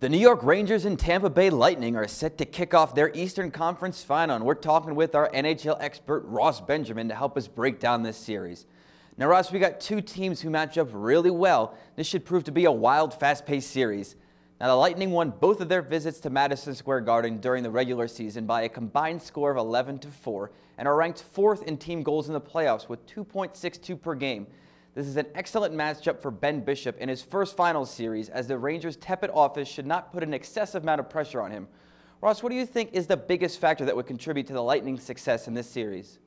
The New York Rangers and Tampa Bay Lightning are set to kick off their Eastern Conference final, and we're talking with our NHL expert Ross Benjamin to help us break down this series. Now, Ross, we got two teams who match up really well. This should prove to be a wild, fast-paced series. Now, the Lightning won both of their visits to Madison Square Garden during the regular season by a combined score of 11-4 and are ranked 4th in team goals in the playoffs with 2.62 per game. This is an excellent matchup for Ben Bishop in his first finals series, as the Rangers' tepid offense should not put an excessive amount of pressure on him. Ross, what do you think is the biggest factor that would contribute to the Lightning's success in this series?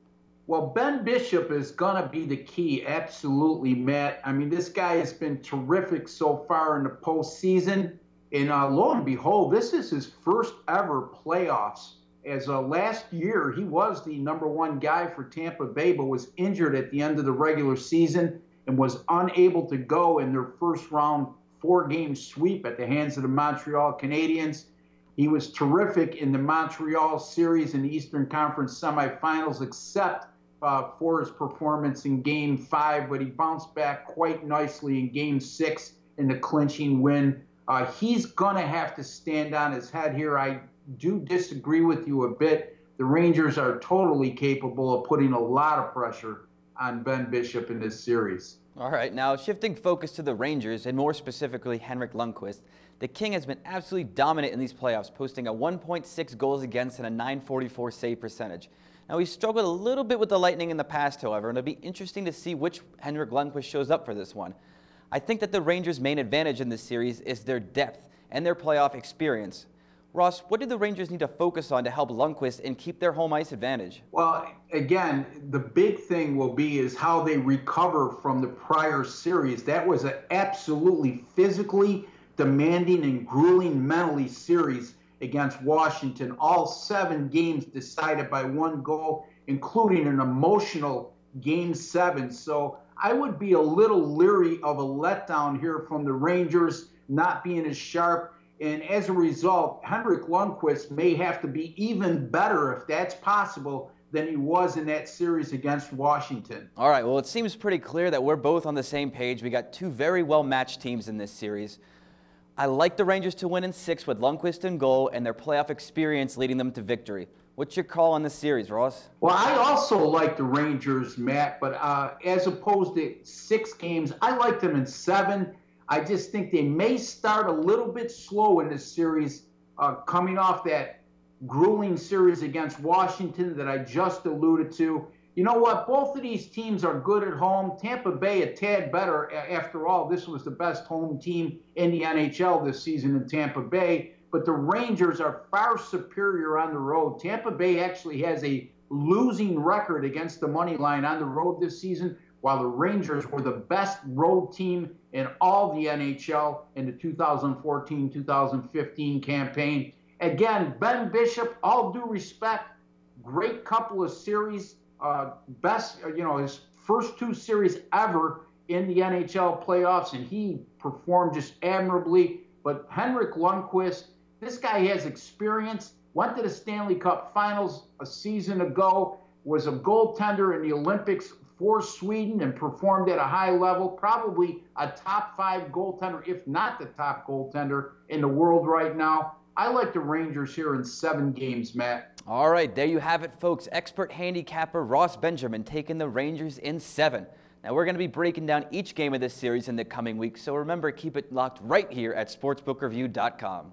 Well, Ben Bishop is going to be the key, absolutely, Matt. I mean, this guy has been terrific so far in the postseason. And lo and behold, this is his first ever playoffs. As last year, he was the #1 guy for Tampa Bay, but was injured at the end of the regular season and was unable to go in their first round 4-game sweep at the hands of the Montreal Canadiens. He was terrific in the Montreal series in the Eastern Conference semifinals, except for his performance in Game 5, but he bounced back quite nicely in Game 6 in the clinching win. He's going to have to stand on his head here. I do disagree with you a bit. The Rangers are totally capable of putting a lot of pressure on Ben Bishop in this series. All right, now shifting focus to the Rangers, and more specifically Henrik Lundqvist, the King has been absolutely dominant in these playoffs, posting a 1.6 goals against and a .944 save percentage. Now, he struggled a little bit with the Lightning in the past, however, and it'll be interesting to see which Henrik Lundqvist shows up for this one. I think that the Rangers' main advantage in this series is their depth and their playoff experience. Ross, what do the Rangers need to focus on to help Lundqvist and keep their home ice advantage? Well, again, the big thing will be is how they recover from the prior series. That was an absolutely physically demanding and grueling mentally series against Washington. All 7 games decided by 1 goal, including an emotional Game 7. So I would be a little leery of a letdown here from the Rangers not being as sharp. And as a result, Henrik Lundqvist may have to be even better, if that's possible, than he was in that series against Washington. All right, well, it seems pretty clear that we're both on the same page. We got two very well-matched teams in this series. I like the Rangers to win in 6 with Lundqvist in goal and their playoff experience leading them to victory. What's your call on this series, Ross? Well, I also like the Rangers, Matt, but as opposed to 6 games, I like them in 7. I just think they may start a little bit slow in this series, coming off that grueling series against Washington that I just alluded to. You know what? Both of these teams are good at home. Tampa Bay a tad better. After all, this was the best home team in the NHL this season in Tampa Bay. But the Rangers are far superior on the road. Tampa Bay actually has a losing record against the money line on the road this season, while the Rangers were the best road team in all the NHL in the 2014-2015 campaign. Again, Ben Bishop, all due respect, great couple of series, his first 2 series ever in the NHL playoffs, and he performed just admirably. But Henrik Lundqvist, this guy has experience, went to the Stanley Cup finals a season ago, was a goaltender in the Olympics for Sweden and performed at a high level, probably a top 5 goaltender, if not the top goaltender in the world right now. I like the Rangers here in 7 games, Matt. All right, there you have it, folks. Expert handicapper Ross Benjamin taking the Rangers in 7. Now, we're going to be breaking down each game of this series in the coming weeks, so remember, keep it locked right here at sportsbookreview.com.